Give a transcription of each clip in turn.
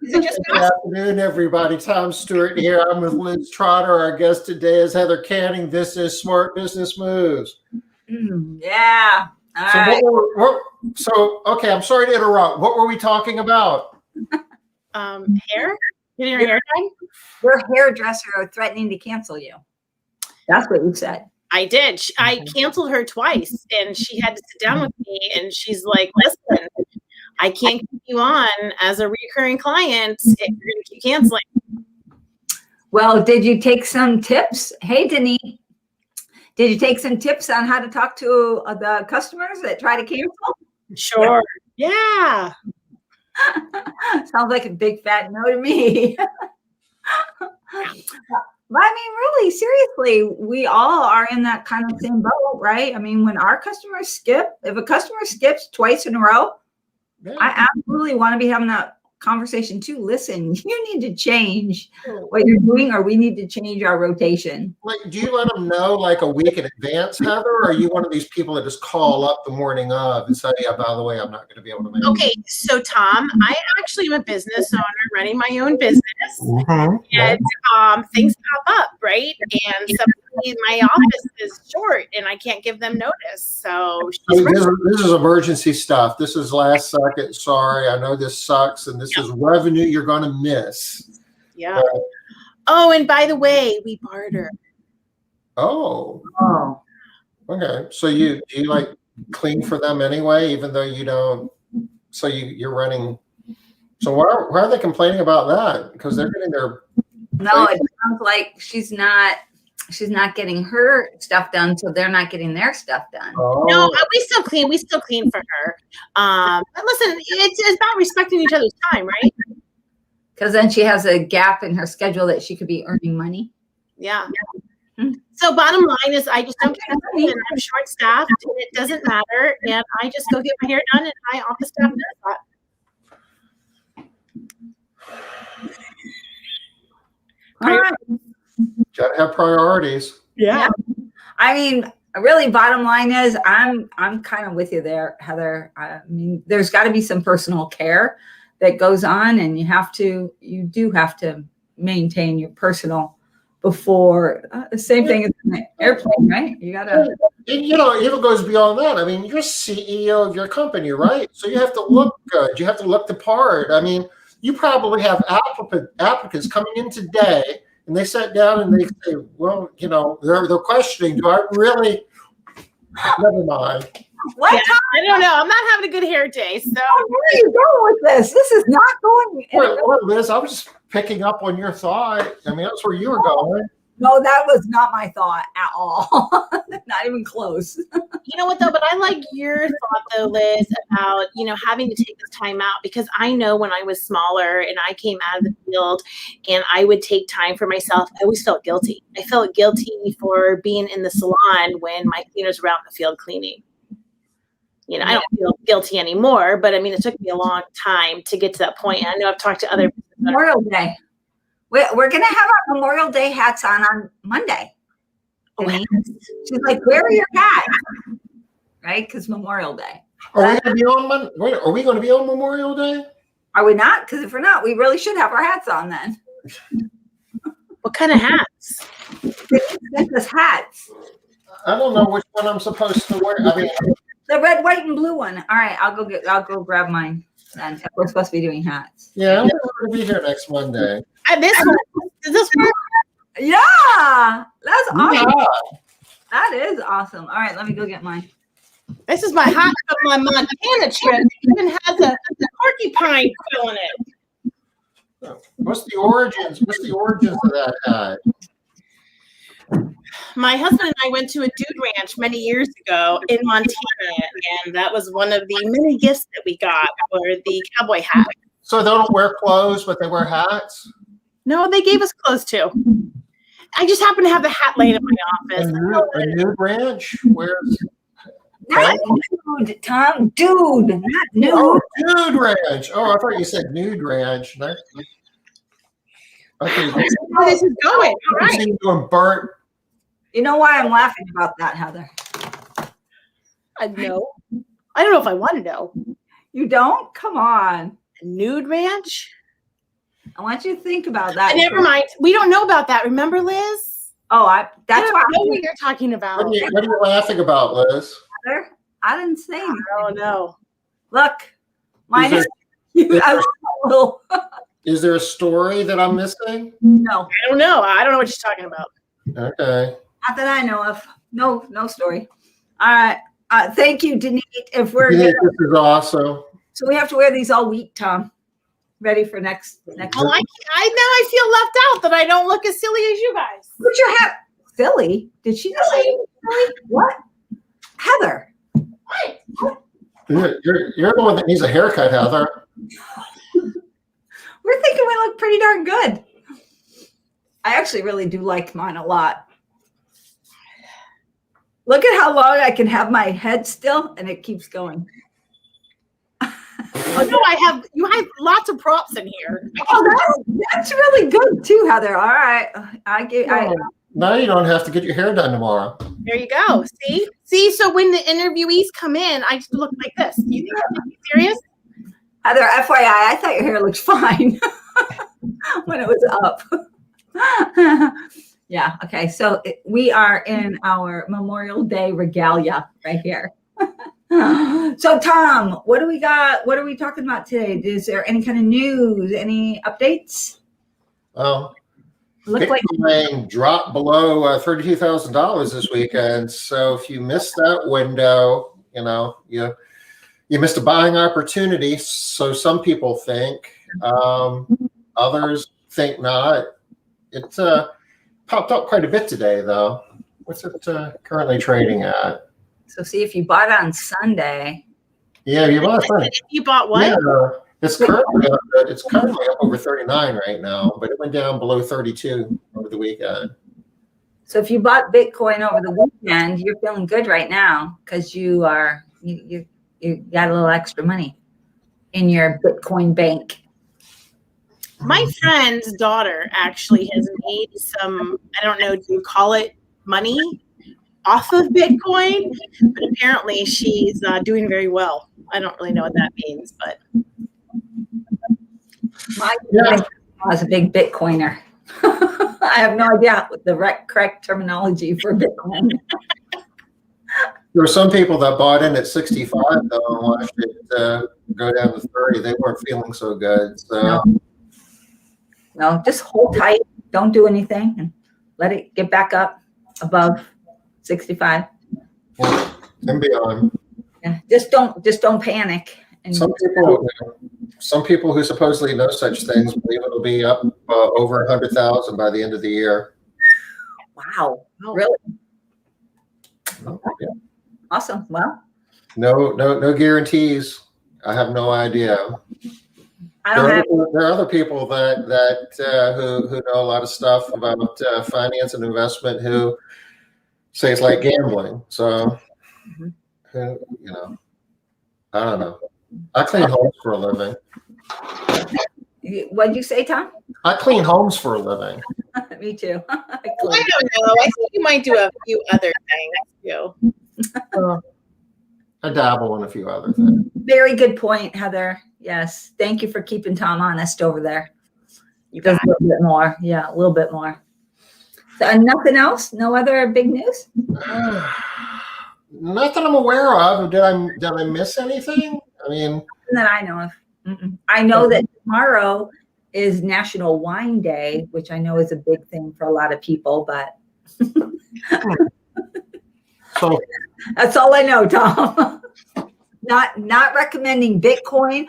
Is it just Good us? afternoon, everybody. Tom Stewart here. I'm with Liz Trotter. Our guest today is Heather Canning. This is Smart Business Moves. Yeah. All So, right. okay, I'm sorry to interrupt. What were we talking about? Hair? Getting your hair done? Your hairdresser are threatening to cancel you. That's what you said. I did. I canceled her twice, and she had to sit down with me, and she's like, listen, I can't keep you on as a recurring client if you're going to keep canceling. Well, did you take some tips? Hey, Denise. Did you take some tips on how to talk to the customers that try to cancel? Sure. Yeah. Sounds like a big fat no to me. But I mean, really, seriously, we all are in that kind of same boat, right? I mean, when our customers skip, if a customer skips twice in a row, Yeah. I absolutely want to be having that conversation too. Listen, you need to change what you're doing, or we need to change our rotation. Like, do you let them know like a week in advance, Heather? Or are you one of these people that just call up the morning of and say, yeah, by the way, I'm not going to be able to make it? Okay, so Tom, I actually am a business owner running my own business, and things pop up, right? And somebody in my office is short, and I can't give them notice. So I mean, this is emergency stuff. This is last second. Sorry, I know this sucks, and this is revenue you're going to miss. yeah. Oh, and by the way, we barter. Oh, Oh, okay. So do you like clean for them anyway, even though you don't? So you're running. So why are they complaining about that? Because they're getting their. no, it sounds like she's not getting her stuff done, so they're not getting their stuff done. Oh, No, we still clean. We still clean for her. But listen, it's about respecting each other's time, right? Because then she has a gap in her schedule that she could be earning money. Yeah. So bottom line is I just don't get it, and I'm short staffed, and it doesn't matter, and I just go get my hair done, and my office staff does that. All right. gotta have priorities. Yeah. I mean, really, bottom line is I'm kind of with you there, Heather. I mean, there's got to be some personal care that goes on, and you do have to maintain your personal before same thing as an airplane, right? You gotta. And, you know, it even goes beyond that. I mean, you're CEO of your company, right? So you have to look good. You have to look the part. I mean, you probably have applicants coming in today, and they sat down and they say, well, you know, they're questioning, do I really? Never mind. What? Yeah, I don't know. I'm not having a good hair day, so Where are you going with this? This is not going. Well, Liz, I was just picking up on your thought. I mean, that's where you were going. No, that was not my thought at all. Not even close. you know what though? But I like your thought though, Liz, about having to take this time out, because I know when I was smaller and I came out of the field and I would take time for myself, I always felt guilty. I felt guilty for being in the salon when my cleaners were out in the field cleaning. I don't feel guilty anymore, but I mean, it took me a long time to get to that point. And I know I've talked to other Memorial Day. We're going to have our Memorial Day hats on Monday. Oh, she's like, where are your hats? Right? Because Memorial Day. Are we going to be on Are we going to be on Memorial Day? Are we not? Because if we're not, we really should have our hats on then. What kind of hats? Sent us hats. I don't know which one I'm supposed to wear. I mean, the red, white, and blue one. All right, I'll go grab mine. Then we're supposed to be doing hats. Yeah, I'm going to be here next Monday. This one. Does this work? Yeah, that's awesome. Yeah. That is awesome. All right, let me go get mine. This is my hat from my Montana trip. It even has a porcupine quill in it. What's the origins of that hat? My husband and I went to a dude ranch many years ago in Montana, and that was one of the many gifts that we got for the cowboy hat. So they don't wear clothes, but they wear hats? No, they gave us clothes too. I just happen to have the hat laying in my office. A nude ranch? Where's Not nude, Tom. Dude, not nude. Oh, dude ranch. Oh, I thought you said nude ranch. Okay. Where this is going. All right. You doing burnt. You know why I'm laughing about that, Heather? I know. I don't know if I want to know. You don't? Come on. A nude ranch? I want you to think about that. Never mind. We don't know about that. Remember, Liz? Oh, I that's why don't know what you're talking about. What are you laughing about, Liz? I didn't say anything. Oh no. Look, mine is there- I was a little Is there a story that I'm missing? no, I don't know. I don't know what you're talking about. Okay. not that I know of. No story. All right. Thank you, Denise. If we're You think good, this is awesome? so we have to wear these all week, Tom. Ready for next? Well, now I feel left out that I don't look as silly as you guys. Put your hat. Philly? Did she just say Philly? What? Heather. You're the one that needs a haircut, Heather. We're thinking we look pretty darn good. I actually really do like mine a lot. Look at how long I can have my head still, and it keeps going. Oh no, you have lots of props in here. Oh, that's really good too, Heather. All right, Now you don't have to get your hair done tomorrow. There you go. See. So when the interviewees come in, I just look like this. You think I'm serious? Heather, FYI, I thought your hair looked fine when it was up. Yeah. Okay. So we are in our Memorial Day regalia right here. So Tom, what do we got? What are we talking about today? Is there any kind of news? Any updates? Well, Look like Bitcoin dropped below $32,000 this weekend. So if you missed that window, you missed a buying opportunity. So some people think, others think not. It popped up quite a bit today, though. What's it currently trading at? so. See if you bought it on Sunday. Yeah, you bought it. You bought what? Yeah, it's currently up over 39 right now, but it went down below 32 over the weekend. So if you bought Bitcoin over the weekend, you're feeling good right now because you got a little extra money in your Bitcoin bank. My friend's daughter actually has made some, I don't know, do you call it money off of Bitcoin? But apparently she's doing very well. I don't really know what that means, but. My was a big Bitcoiner. I have no idea what the correct terminology for Bitcoin. There were some people that bought in at 65 though and watched it go down to 30. They weren't feeling so good. So No, just hold tight. Don't do anything and let it get back up above 65. and beyond. Yeah, just don't panic. And Some people who supposedly know such things believe it'll be up over 100,000 by the end of the year. wow, really Yeah. awesome. Well, No guarantees. I have no idea. I don't have. There are other people that who know a lot of stuff about finance and investment who say it's like gambling. So, I don't know. I clean homes for a living. What'd you say, Tom? I clean homes for a living. Me too. I don't know. I think you might do a few other things too. I dabble in a few other things. Very good point, Heather. Yes. Thank you for keeping Tom honest over there. You Just got a little bit more. Yeah, a little bit more. So, and nothing else? No other big news? Not that I'm aware of. Did I miss anything? I mean, Nothing that I know of. Mm-mm. I know that tomorrow is National Wine Day, which I know is a big thing for a lot of people, but so that's all I know, Tom. Not recommending Bitcoin.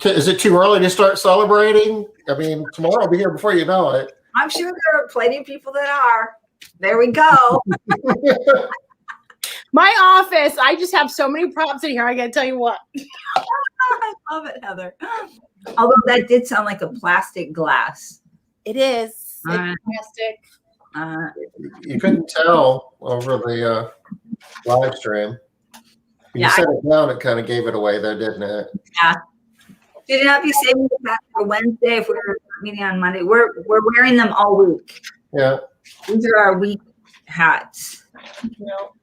is it too early to start celebrating? I mean, tomorrow will be here before you know it. I'm sure there are plenty of people that are. There we go. My office, I just have so many props in here. I gotta tell you what. I love it, Heather. Although that did sound like a plastic glass. It is. Alright. It's plastic. You couldn't tell over the live stream. When you set it down, it kind of gave it away, though, didn't it? Yeah. Did not be saving that for Wednesday if we were meeting on Monday. We're wearing them all week. Yeah. These are our week hats. No.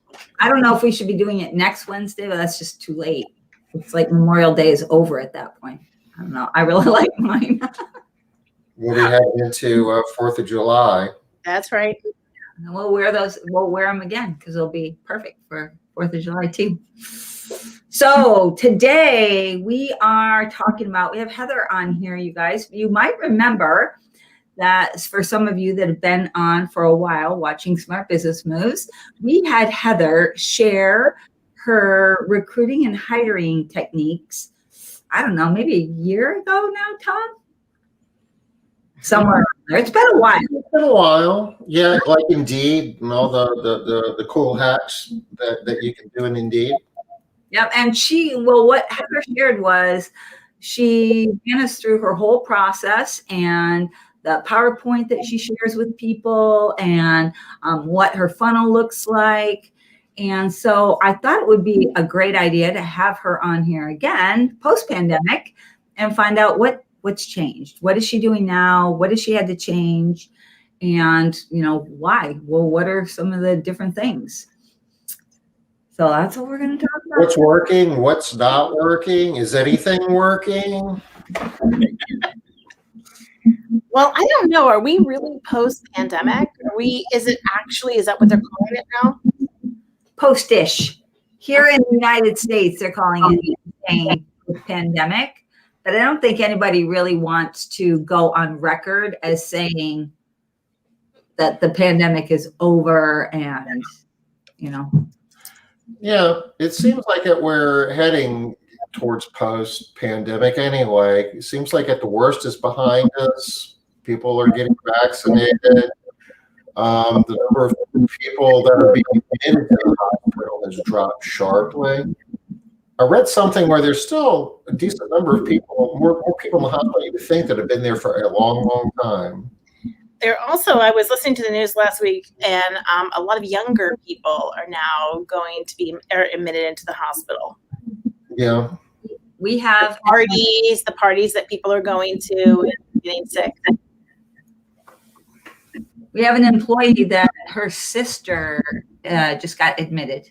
I don't know if we should be doing it next Wednesday, but that's just too late. It's like Memorial Day is over at that point. I don't know. I really like mine. we'll be heading into 4th of July. That's right. And we'll wear those. We'll wear them again because they'll be perfect for 4th of July too. So today we are talking about. We have Heather on here, you guys. You might remember that for some of you that have been on for a while watching Smart Business Moves, we had Heather share her recruiting and hiring techniques. I don't know, maybe a year ago now, Tom. Somewhere there. It's been a while. It's been a while. Yeah, like Indeed and all the cool hacks that you can do in Indeed. Yep. And what Heather shared was she ran us through her whole process and the PowerPoint that she shares with people and what her funnel looks like. And so I thought it would be a great idea to have her on here again post-pandemic and find out what's changed. What is she doing now? What has she had to change? And, why? Well, what are some of the different things? So that's what we're going to talk about. What's working? What's not working? Is anything working? Well, I don't know. Are we really post-pandemic? Is that what they're calling it now? Post-ish. Here in the United States, they're calling it a pandemic, but I don't think anybody really wants to go on record as saying that the pandemic is over and, Yeah, it seems like we're heading towards post-pandemic anyway. It seems like the worst is behind us. People are getting vaccinated. The number of people that are being admitted to the hospital has dropped sharply. I read something where there's still a decent number of people, more people in the hospital you would think that have been there for a long, long time. I was listening to the news last week, and a lot of younger people are now going to be admitted into the hospital. Yeah. We have the parties that people are going to and getting sick. We have an employee that her sister just got admitted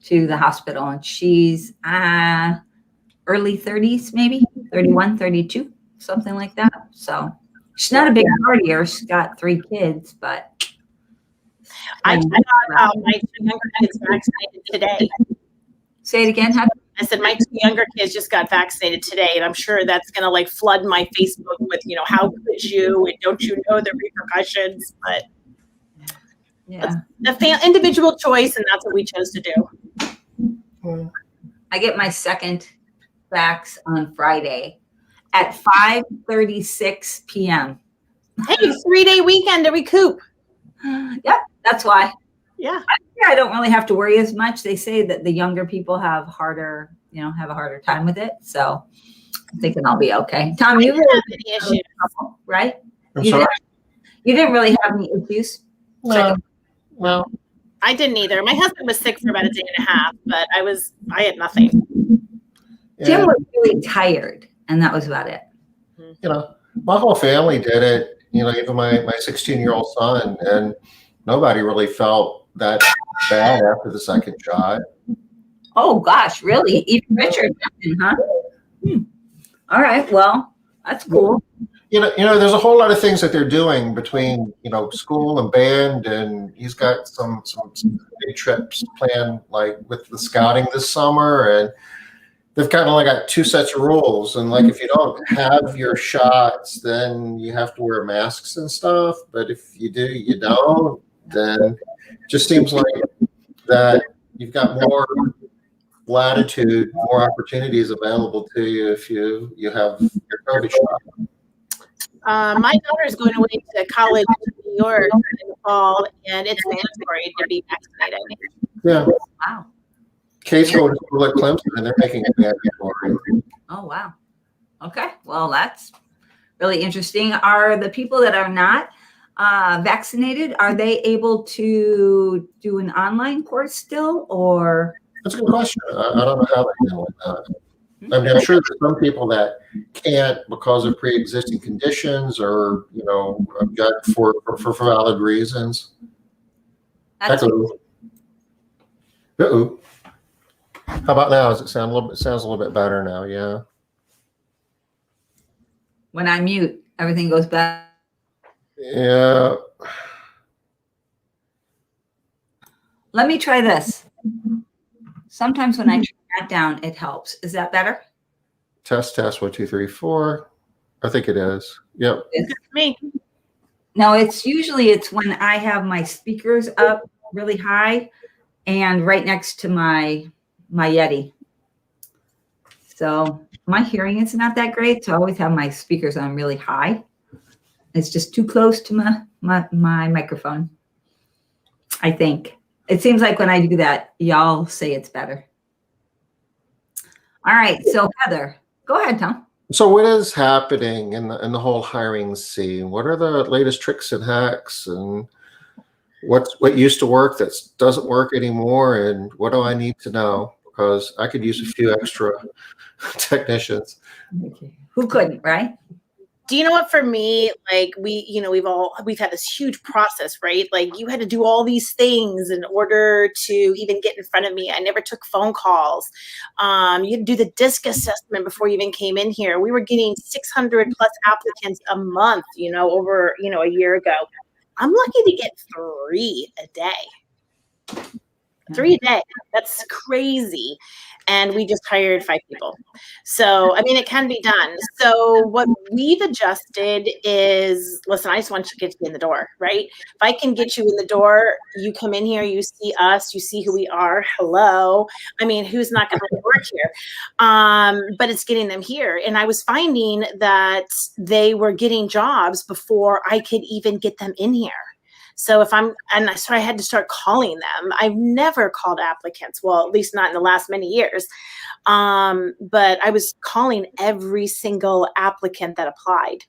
to the hospital, and she's early 30s, maybe 31, 32, something like that. So she's not a big partier. She's got 3 kids, but I got my 2 younger kids vaccinated today. Say it again. I said my 2 younger kids just got vaccinated today, and I'm sure that's going to flood my Facebook with, how could you, and don't you know the repercussions? But yeah, the individual choice, and that's what we chose to do. I get my second vax on Friday at 5:36 p.m. Hey, 3-day weekend to recoup. Yep, that's why. Yeah. I don't really have to worry as much. They say that the younger people have a harder time with it. So I'm thinking I'll be okay. Tom, you really have any issues, right? I'm sorry? You didn't really have any issues? No. Well, I didn't either. My husband was sick for about a day and a half, but I had nothing. Jim was really tired, and that was about it. My whole family did it, even my 16-year-old son, and nobody really felt that bad after the second shot. Oh gosh, really? Even Richard, huh? All right, well, that's cool. There's a whole lot of things that they're doing between, school and band, and he's got some big trips planned, like with the scouting this summer, and they've kind of only got 2 sets of rules, and if you don't have your shots, then you have to wear masks and stuff. But if you do, you don't. Then it just seems like that you've got more latitude, more opportunities available to you if you have your COVID shot. My daughter is going away to college in New York in the fall, and it's mandatory to be vaccinated. Yeah. Wow. Kate's going to school at Clemson, and they're making it mandatory. Oh, wow. Okay. Well, that's really interesting. Are the people that are not vaccinated, are they able to do an online course still, or? That's a good question. I don't know how they handle that. I mean, I'm sure there's some people that can't because of pre-existing conditions or, object for valid reasons. That's Uh-oh. How about now? Does it sound sounds a little bit better now? Yeah. when I mute, Everything goes back. Yeah. Let me try this. Sometimes when I turn that down, it helps. Is that better? Test 1 2 3 4. I think it is. Yep. Me. No, it's when I have my speakers up really high and right next to my Yeti. So my hearing is not that great. So I always have my speakers on really high. It's just too close to my microphone. I think. It seems like when I do that, y'all say it's better. All right. So Heather, go ahead, Tom. So what is happening in the whole hiring scene? What are the latest tricks and hacks, and what used to work that doesn't work anymore, and what do I need to know? Because I could use a few extra technicians. Okay. Who couldn't, right? Do you know what, for me, like we've had this huge process, right? Like you had to do all these things in order to even get in front of me. I never took phone calls. You had to do the DISC assessment before you even came in here. We were getting 600 plus applicants a month, over, a year ago. I'm lucky to get 3 a day. 3 a day. That's crazy. And we just hired 5 people. So, I mean, it can be done. So what we've adjusted is, listen, I just want you to get you in the door, right? If I can get you in the door, you come in here, you see us, you see who we are. Hello. I mean, who's not going to work here? But it's getting them here. And I was finding that they were getting jobs before I could even get them in here. So so I had to start calling them. I've never called applicants. Well, at least not in the last many years. But I was calling every single applicant that applied.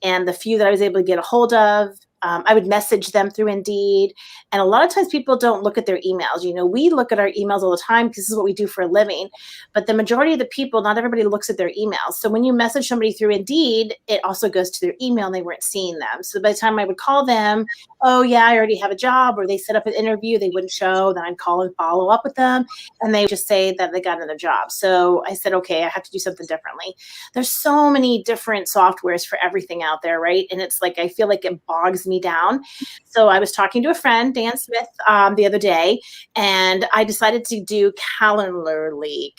And the few that I was able to get a hold of, I would message them through Indeed. And a lot of times people don't look at their emails. We look at our emails all the time because this is what we do for a living. But the majority of the people, not everybody looks at their emails. So when you message somebody through Indeed, it also goes to their email and they weren't seeing them. So by the time I would call them, oh yeah, I already have a job, or they set up an interview, they wouldn't show. Then I'd call and follow up with them. And they would just say that they got another job. So I said, okay, I have to do something differently. There's so many different softwares for everything out there, right? And it's like, I feel like it bogs me down. So I was talking to a friend, Dan Smith, the other day, and I decided to do Calendly.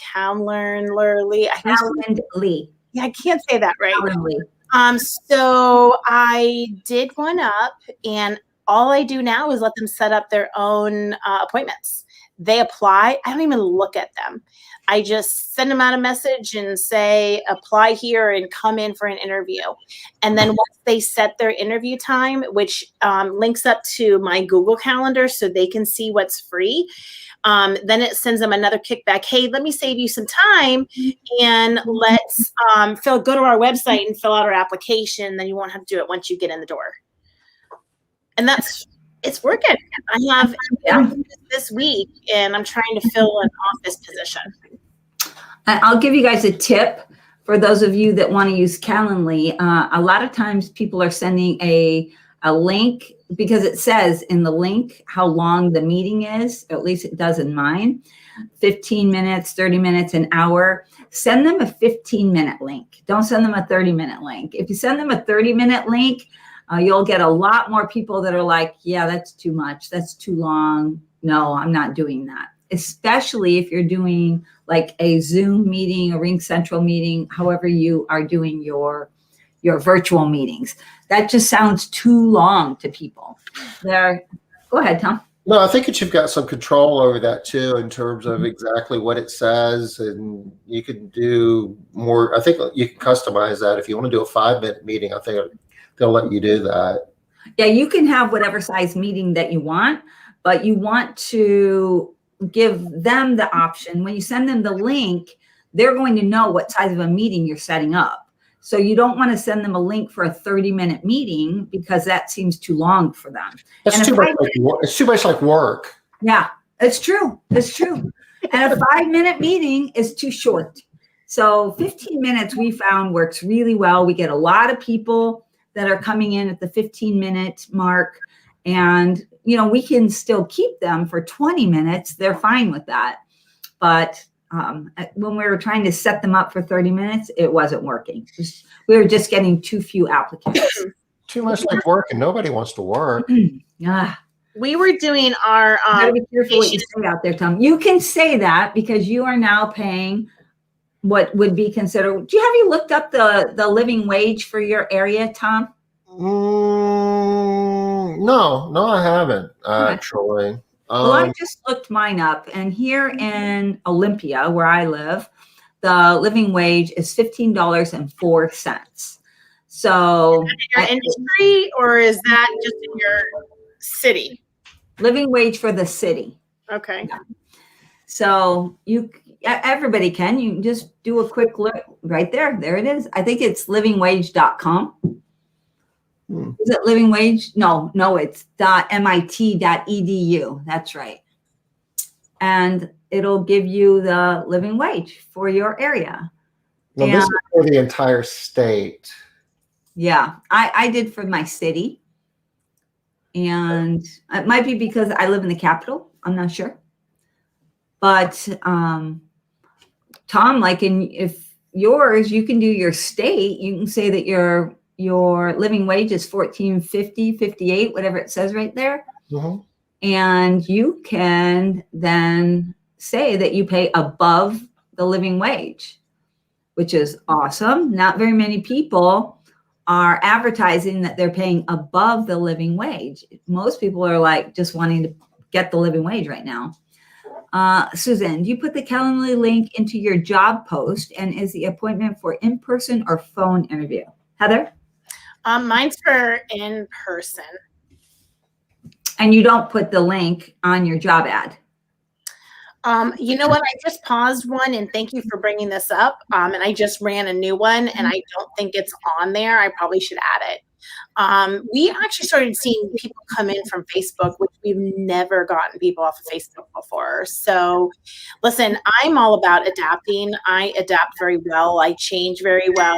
Yeah, I can't say that right. Calendly. So I did one up, and all I do now is let them set up their own appointments. They apply. I don't even look at them. I just send them out a message and say, apply here and come in for an interview. And then once they set their interview time, which links up to my Google Calendar so they can see what's free, then it sends them another kickback. Hey, let me save you some time, and let's go to our website and fill out our application. Then you won't have to do it once you get in the door. And it's working. I have this week, and I'm trying to fill an office position. I'll give you guys a tip for those of you that want to use Calendly. A lot of times people are sending a link because it says in the link how long the meeting is, or at least it does in mine, 15 minutes, 30 minutes, an hour. Send them a 15-minute link. Don't send them a 30-minute link. If you send them a 30-minute link, you'll get a lot more people that are like, yeah, that's too much. That's too long. No, I'm not doing that. Especially if you're doing like a Zoom meeting, a RingCentral meeting, however you are doing your virtual meetings. That just sounds too long to people. Go ahead, Tom. No, I think that you've got some control over that too, in terms of exactly what it says, and you can do more. I think you can customize that. If you want to do a 5-minute meeting, I think they'll let you do that. Yeah, you can have whatever size meeting that you want, but you want to give them the option. When you send them the link, they're going to know what size of a meeting you're setting up. So you don't want to send them a link for a 30-minute meeting because that seems too long for them. It's too much like work. Yeah, it's true. It's true. And a 5-minute meeting is too short. So 15 minutes we found works really well. We get a lot of people that are coming in at the 15-minute mark, and we can still keep them for 20 minutes. They're fine with that. But when we were trying to set them up for 30 minutes, it wasn't working. We were just getting too few applicants. Too much like work, and nobody wants to work. Yeah. We were doing our You gotta be careful what you say out there, Tom. You can say that because you are now paying what would be considered. Have you looked up the living wage for your area, Tom? No, I haven't actually. Well, I just looked mine up, and here in Olympia, where I live, the living wage is $15.04. So, in your industry, or is that just in your city? Living wage for the city. Okay. Yeah. So everybody can. You can just do a quick look right there. There it is. I think it's livingwage.com. Is it living wage? No, it's .mit.edu. That's right. And it'll give you the living wage for your area. Now, this is for the entire state. Yeah, I did for my city. And it might be because I live in the capital. I'm not sure. But Tom, if yours, you can do your state. You can say that your living wage is $14.50, $58, whatever it says right there. Mm-hmm. And you can then say that you pay above the living wage, which is awesome. Not very many people are advertising that they're paying above the living wage. Most people are like just wanting to get the living wage right now. Susan, do you put the Calendly link into your job post, and is the appointment for in-person or phone interview? Heather? Mine's for in person. And you don't put the link on your job ad? You know what? I just paused one, and thank you for bringing this up. And I just ran a new one, and I don't think it's on there. I probably should add it. We actually started seeing people come in from Facebook, which we've never gotten people off of Facebook before. So listen, I'm all about adapting. I adapt very well. I change very well,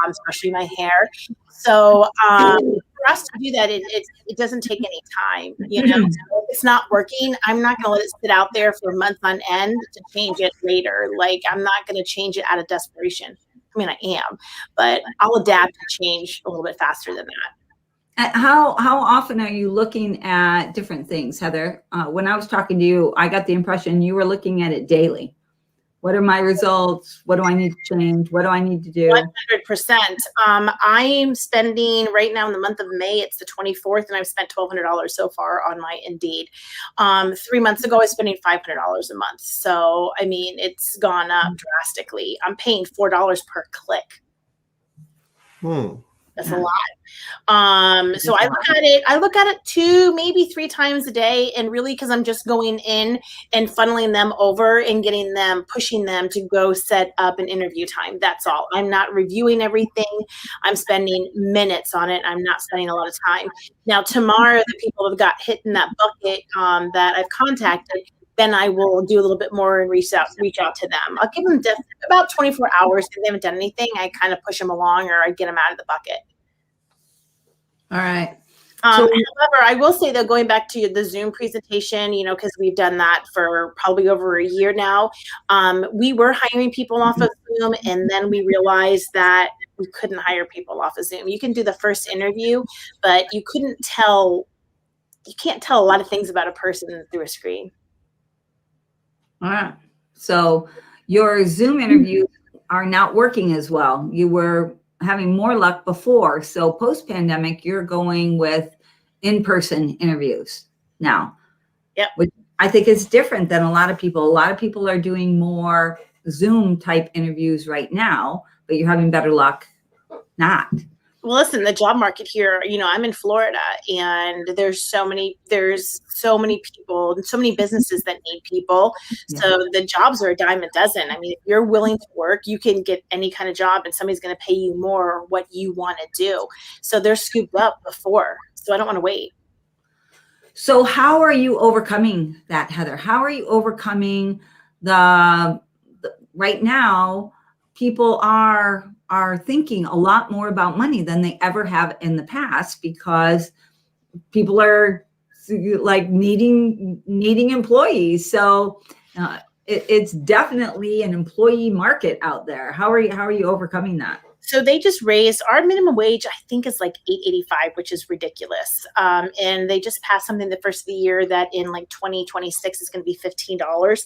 especially my hair. So for us to do that, it doesn't take any time. You know, if it's not working, I'm not going to let it sit out there for months on end to change it later. Like, I'm not going to change it out of desperation. I mean, I am, but I'll adapt and change a little bit faster than that. How often are you looking at different things, Heather? When I was talking to you, I got the impression you were looking at it daily. What are my results? What do I need to change? What do I need to do? 100%. I'm spending right now in the month of May, it's the 24th, and I've spent $1,200 so far on my Indeed. 3 months ago, I was spending $500 a month. So, I mean, it's gone up drastically. I'm paying $4 per click. That's a lot. So I look at it 2, maybe 3 times a day, and really because I'm just going in and funneling them over and pushing them to go set up an interview time. That's all. I'm not reviewing everything. I'm spending minutes on it. I'm not spending a lot of time. Now, tomorrow, the people have got hit in that bucket that I've contacted, then I will do a little bit more and reach out to them. I'll give them about 24 hours. If they haven't done anything, I kind of push them along, or I get them out of the bucket. All right. However, I will say, though, going back to the Zoom presentation, you know, because we've done that for probably over a year now, we were hiring people off of Zoom, and then we realized that we couldn't hire people off of Zoom. You can do the first interview, but you can't tell a lot of things about a person through a screen. All right. So your Zoom interviews are not working as well. You were having more luck before. So post-pandemic, you're going with in-person interviews now. Yep. Which I think is different than a lot of people. A lot of people are doing more Zoom type interviews right now, but you're having better luck not. Well, listen, the job market here, you know, I'm in Florida, and there's so many people and so many businesses that need people. Yeah. So the jobs are a dime a dozen. I mean, if you're willing to work, you can get any kind of job, and somebody's going to pay you more what you want to do. So they're scooped up before. So I don't want to wait. So how are you overcoming that, Heather? How are you overcoming the right now, people are thinking a lot more about money than they ever have in the past, because people are like needing employees. So it's definitely an employee market out there. How are you overcoming that? So they just raised our minimum wage, I think is like $8.85, which is ridiculous. And they just passed something the first of the year that in like 2026 is going to be $15.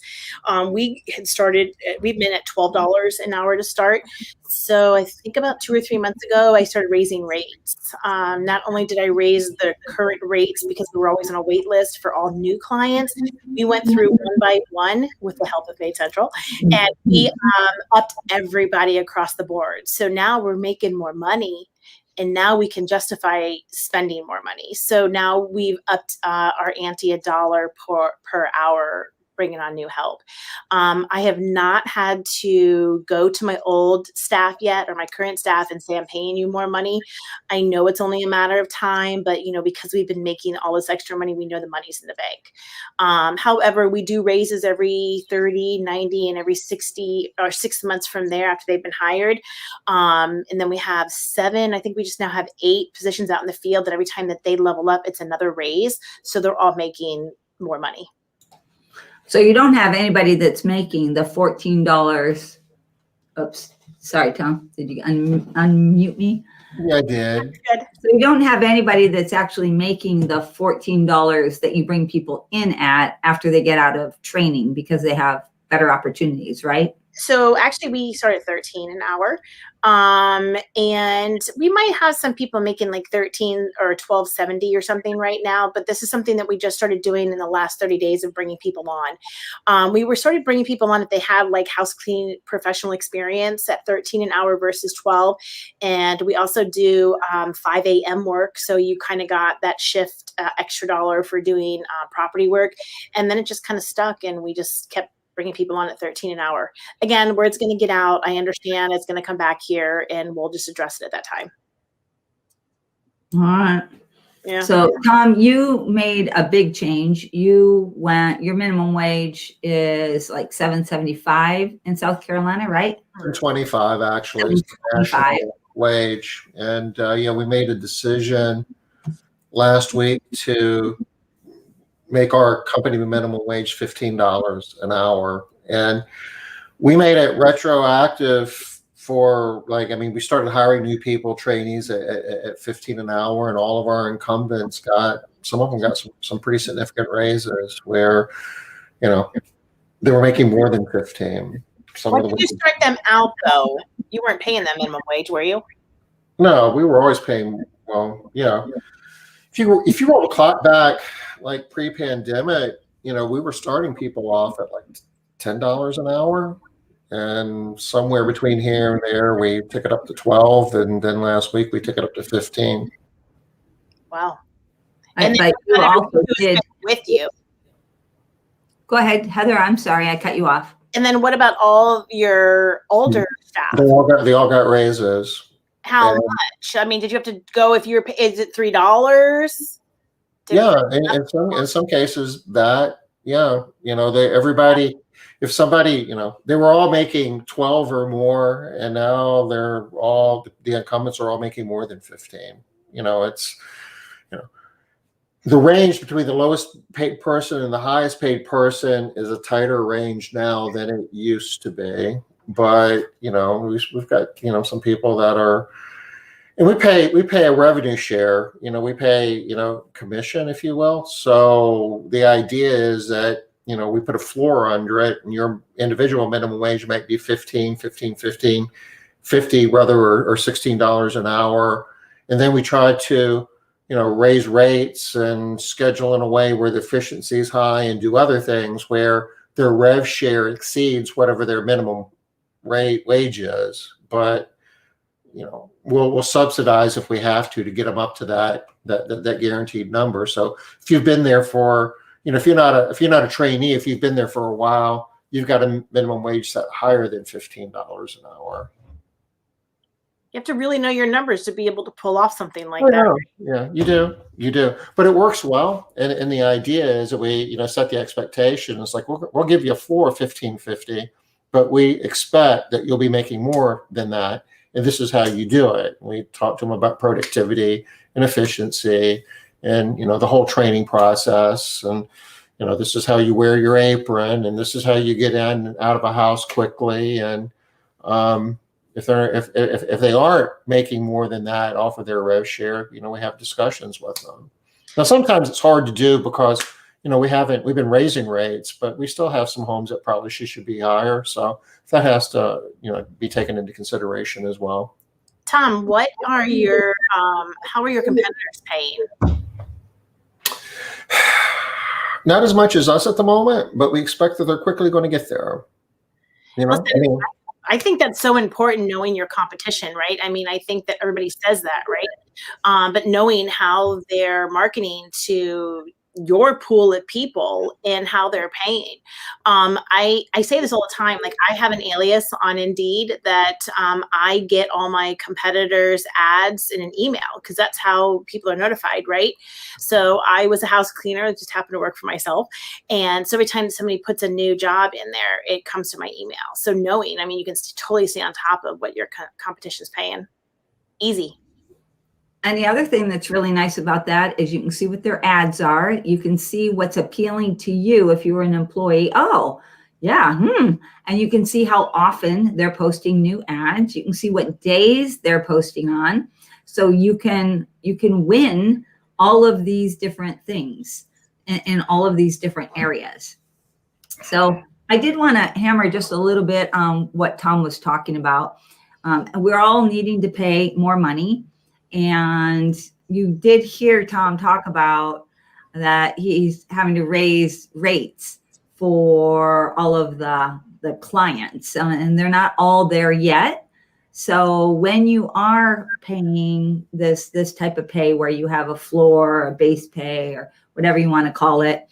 We've been at $12 an hour to start. So I think about 2 or 3 months ago, I started raising rates. Not only did I raise the current rates because we were always on a wait list for all new clients, we went through one by one with the help of Made Central, and we upped everybody across the board. So now we're making more money, and now we can justify spending more money. So now we've upped our ante $1 per hour, bringing on new help. I have not had to go to my old staff yet or my current staff and say, I'm paying you more money. I know it's only a matter of time, but because we've been making all this extra money, we know the money's in the bank. However, we do raises every 30, 90, and every 60 or 6 months from there after they've been hired. And then we have 7, I think we just now have 8 positions out in the field that every time that they level up, it's another raise. So they're all making more money. So you don't have anybody that's making the $14. Oops. Sorry, Tom. Did you unmute me? Yeah, I did. Good. So you don't have anybody that's actually making the $14 that you bring people in at after they get out of training because they have better opportunities, right? So actually we start at 13 an hour. And we might have some people making like 13 or 12.70 or something right now, but this is something that we just started doing in the last 30 days of bringing people on. We started bringing people on if they had like house cleaning professional experience at 13 an hour versus 12. And we also do 5 a.m. work. So you kind of got that shift extra dollar for doing property work. And then it just kind of stuck, and we just kept bringing people on at 13 an hour. Again, where it's going to get out, I understand it's going to come back here, and we'll just address it at that time. All right. Yeah. So Tom, you made a big change. Your minimum wage is like $7.75 in South Carolina, right? 25 actually is the national wage. And we made a decision last week to make our company minimum wage $15 an hour. And we made it retroactive for we started hiring new people, trainees at 15 an hour, and all of our incumbents some of them got some pretty significant raises where, they were making more than 15. Why did you strike them out though? You weren't paying them minimum wage, were you? No, we were always paying, if you roll the clock back, like pre-pandemic, we were starting people off at like $10 an hour, and somewhere between here and there, we took it up to 12, and then last week we took it up to 15. Wow! And then you also did with you. Go ahead, Heather. I'm sorry, I cut you off. And then what about all of your older staff? They all got raises. How much? I mean, did you have to go if is it $3? Yeah, in some cases everybody, if somebody, they were all making 12 or more, and now the incumbents are all making more than 15. It's, the range between the lowest paid person and the highest paid person is a tighter range now than it used to be. But, we've got, some people that are, and we pay a revenue share, we pay, commission, if you will. So the idea is that, we put a floor under it, and your individual minimum wage might be 50 rather, or $16 an hour. And then we try to, raise rates and schedule in a way where the efficiency is high, and do other things where their rev share exceeds whatever their minimum wage is. But we'll subsidize if we have to get them up to that guaranteed number. So if you've been there for, if you're not a trainee, if you've been there for a while, you've got a minimum wage set higher than $15 an hour. You have to really know your numbers to be able to pull off something like that. Yeah, you do. But it works well. And the idea is that we, set the expectation. It's like, we'll give you a floor of $15.50, but we expect that you'll be making more than that. And this is how you do it. We talk to them about productivity and efficiency, and the whole training process. And this is how you wear your apron, and this is how you get in and out of a house quickly. And if they aren't making more than that off of their rev share, we have discussions with them. Now, sometimes it's hard to do because we've been raising rates, but we still have some homes that probably should be higher. So that has to be taken into consideration as well. Tom, how are your competitors paying? Not as much as us at the moment, but we expect that they're quickly going to get there. I think that's so important, knowing your competition, right? I mean, I think that everybody says that, right? But knowing how they're marketing to your pool of people and how they're paying. I say this all the time. Like, I have an alias on Indeed that I get all my competitors' ads in an email, because that's how people are notified, right? So I was a house cleaner that just happened to work for myself. And so every time somebody puts a new job in there, it comes to my email. So knowing, I mean, you can totally stay on top of what your competition is paying. Easy. And the other thing that's really nice about that is you can see what their ads are. You can see what's appealing to you if you were an employee. Oh, yeah. And you can see how often they're posting new ads. You can see what days they're posting on. So you can win all of these different things in all of these different areas. So I did want to hammer just a little bit on what Tom was talking about. We're all needing to pay more money. And you did hear Tom talk about that he's having to raise rates for all of the clients, and they're not all there yet. So when you are paying this type of pay, where you have a floor, a base pay, or whatever you want to call it,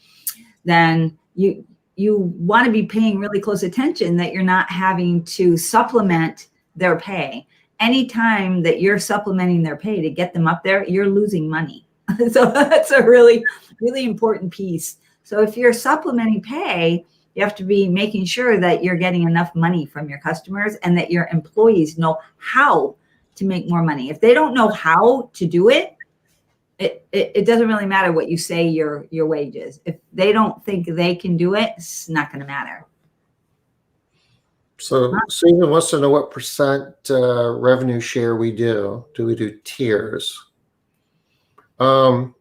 then you want to be paying really close attention that you're not having to supplement their pay. Anytime that you're supplementing their pay to get them up there, you're losing money. So that's a really, really important piece. So if you're supplementing pay, you have to be making sure that you're getting enough money from your customers and that your employees know how to make more money. If they don't know how to do it, it doesn't really matter what you say your wage is. If they don't think they can do it, it's not going to matter. So Susan wants to know what percent revenue share we do. Do we do tiers? The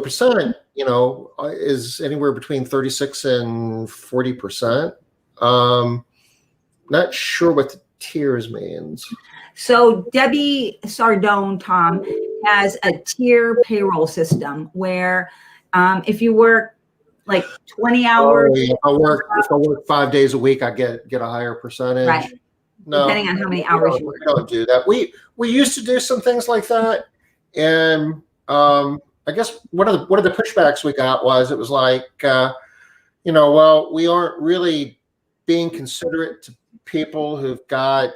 percent, is anywhere between 36 and 40%. Not sure what the tiers means. So Debbie Sardone, Tom, has a tier payroll system where if you work like 20 hours. If I work 5 days a week, I get a higher percentage. Right. No, depending on how many hours you work. We don't do that. We used to do some things like that, and I guess one of the pushbacks we got was, it was like, well, we aren't really being considerate to people who've got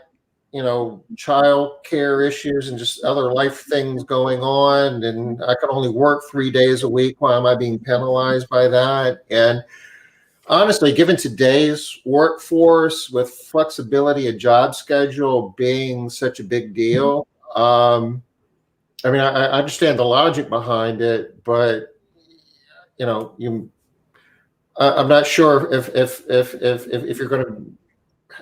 child care issues and just other life things going on, and I can only work 3 days a week. Why am I being penalized by that? And honestly, given today's workforce, with flexibility of job schedule being such a big deal, I understand the logic behind it, but I'm not sure if you're going to,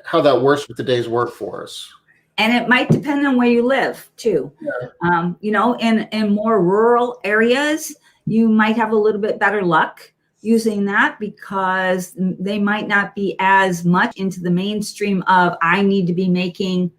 how that works with today's workforce. And it might depend on where you live too. Yeah. In more rural areas, you might have a little bit better luck using that, because they might not be as much into the mainstream of, I need to be making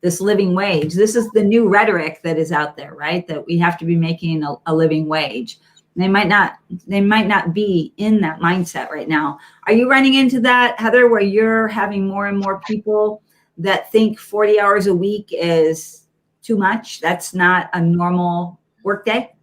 this living wage. This is the new rhetoric that is out there, right? That we have to be making a living wage. They might not be in that mindset right now. Are you running into that, Heather, where you're having more and more people that think 40 hours a week is too much? That's not a normal work day?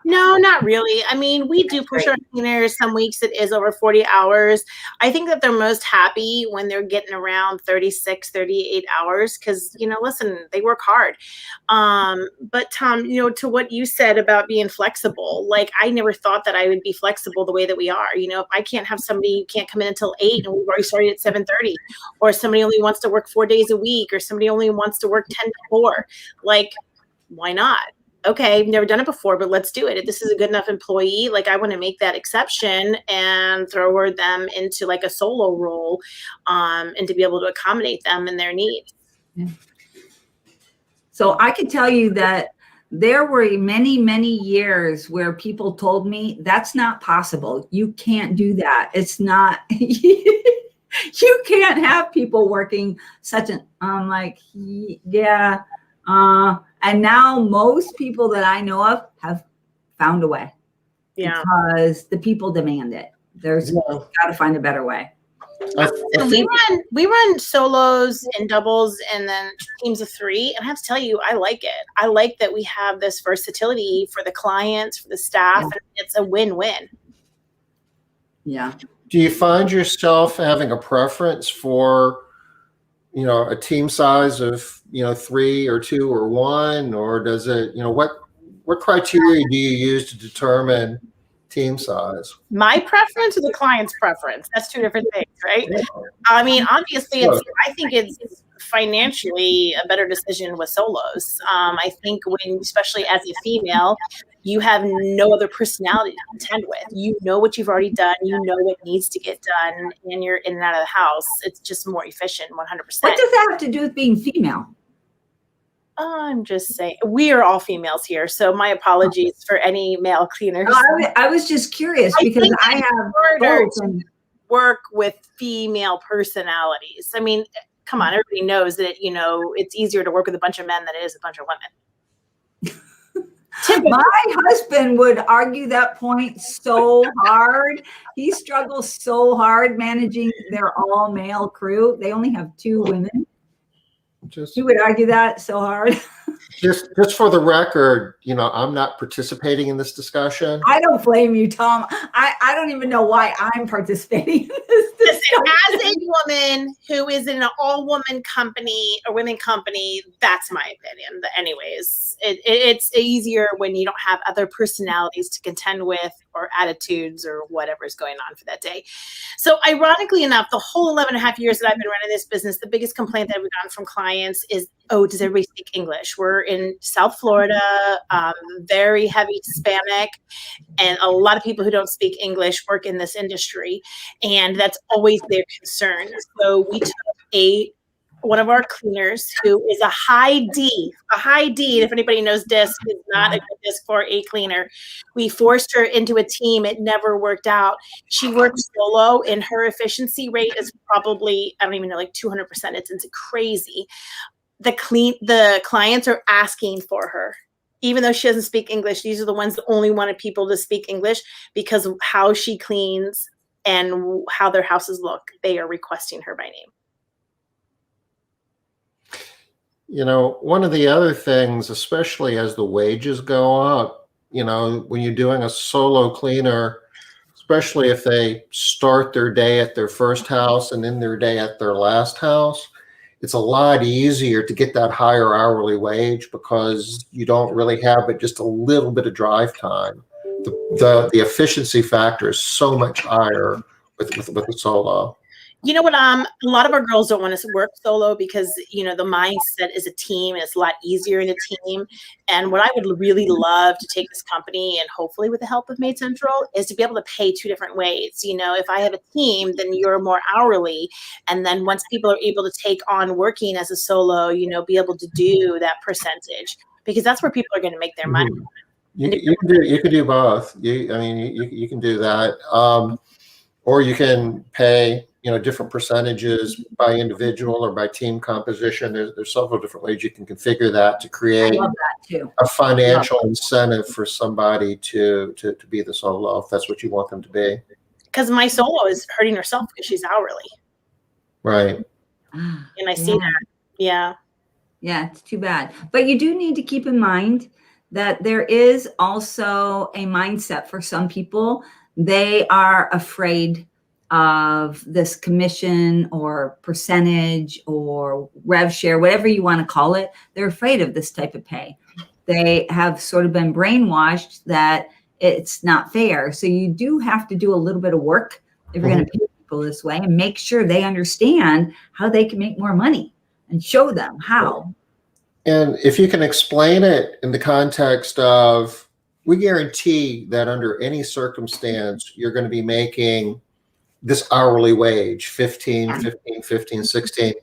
No, not really. I mean, we do push our cleaners. Some weeks it is over 40 hours. I think that they're most happy when they're getting around 36, 38 hours because, listen, they work hard. But Tom, to what you said about being flexible, like, I never thought that I would be flexible the way that we are. If I can't have somebody who can't come in until 8 and we've already started at 7:30, or somebody only wants to work 4 days a week, or somebody only wants to work 10 to 4, like, why not? okay, I've never done it before, but let's do it. If this is a good enough employee, like I want to make that exception and throw them into like a solo role, and to be able to accommodate them and their needs. Yeah. So I could tell you that there were many, many years where people told me that's not possible. You can't do that. It's not, you can't have people working such an, I'm like, yeah. And now most people that I know of have found a way. Yeah. Because the people demand it. There's got to find a better way. So we run solos and doubles and then teams of 3. And I have to tell you, I like it. I like that we have this versatility for the clients, for the staff, and it's a win-win. Yeah. Do you find yourself having a preference for, a team size of, 3 or 2 or 1, or does it, what criteria do you use to determine team size? My preference or the client's preference? That's 2 different things, right? I mean, obviously, I think it's financially a better decision with solos. I think especially as a female, you have no other personality to contend with. You know what you've already done. You know what needs to get done, and you're in and out of the house. It's just more efficient, 100%. What does that have to do with being female? I'm just saying, we are all females here, so my apologies for any male cleaners. I was just curious because I have harder to work with female personalities. I mean, come on, everybody knows that it's easier to work with a bunch of men than it is a bunch of women. My husband would argue that point so hard. He struggles so hard managing their all male crew. They only have 2 women. He would argue that so hard. Just for the record, I'm not participating in this discussion. I don't blame you, Tom. I don't even know why I'm participating in this discussion. As a woman who is in an all-woman company or women company, that's my opinion. But anyways, it's easier when you don't have other personalities to contend with or attitudes or whatever's going on for that day. So ironically enough, the whole 11 and a half years that I've been running this business, the biggest complaint that we've gotten from clients is, oh, does everybody speak English? We're in South Florida, very heavy Hispanic, and a lot of people who don't speak English work in this industry, and that's always their concern. So we took one of our cleaners who is a high D, if anybody knows DISC, is not a good DISC for a cleaner. We forced her into a team. It never worked out. She worked solo, and her efficiency rate is probably, I don't even know, like 200%. It's crazy. The clients are asking for her. Even though she doesn't speak English, these are the ones that only wanted people to speak English because of how she cleans and how their houses look. They are requesting her by name. One of the other things, especially as the wages go up, when you're doing a solo cleaner, especially if they start their day at their first house and end their day at their last house, it's a lot easier to get that higher hourly wage because you don't really have but just a little bit of drive time. The efficiency factor is so much higher with a solo. You know what? A lot of our girls don't want to work solo because, the mindset is a team and it's a lot easier in a team. And what I would really love to take this company and hopefully with the help of Maid Central is to be able to pay 2 different ways. If I have a team, then you're more hourly. And then once people are able to take on working as a solo, be able to do that percentage because that's where people are going to make their money. You can do both. You can do that. Or you can pay, different percentages by individual or by team composition. There's several different ways you can configure that to create a financial incentive for somebody to be the solo if that's what you want them to be. Because my solo is hurting herself because she's hourly. Right. And I see that. Yeah. Yeah, it's too bad. But you do need to keep in mind that there is also a mindset for some people. They are afraid of this commission or percentage or rev share, whatever you want to call it. They're afraid of this type of pay. They have sort of been brainwashed that it's not fair. So you do have to do a little bit of work if you're going to pay people this way and make sure they understand how they can make more money and show them how. And if you can explain it in the context of, we guarantee that under any circumstance, you're going to be making this hourly wage, 15, 16,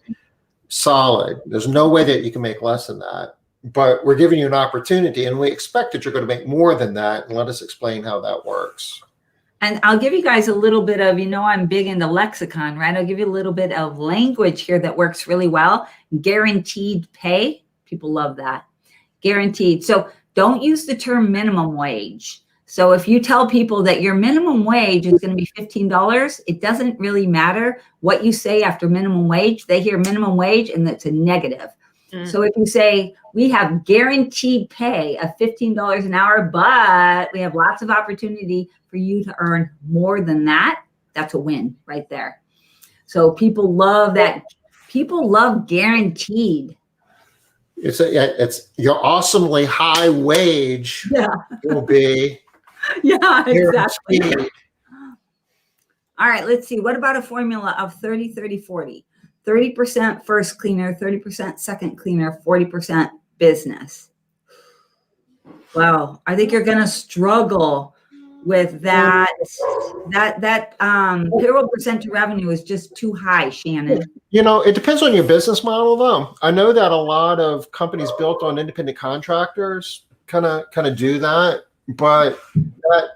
solid. There's no way that you can make less than that. But we're giving you an opportunity, and we expect that you're going to make more than that. And let us explain how that works. And I'll give you guys a little bit of, I'm big into lexicon, right? I'll give you a little bit of language here that works really well. Guaranteed pay. People love that. Guaranteed. So don't use the term minimum wage. So if you tell people that your minimum wage is going to be $15, it doesn't really matter what you say after minimum wage. They hear minimum wage and that's a negative. So if you say, we have guaranteed pay of $15 an hour, but we have lots of opportunity for you to earn more than that, that's a win right there. So people love that. People love guaranteed. It's your awesomely high wage will be exactly. guaranteed. All right, let's see. What about a formula of 30, 30, 40? 30% first cleaner, 30% second cleaner, 40% business. Wow, I think you're going to struggle with that. That payroll percent to revenue is just too high, Shannon. It depends on your business model, though. I know that a lot of companies built on independent contractors kind of do that, but that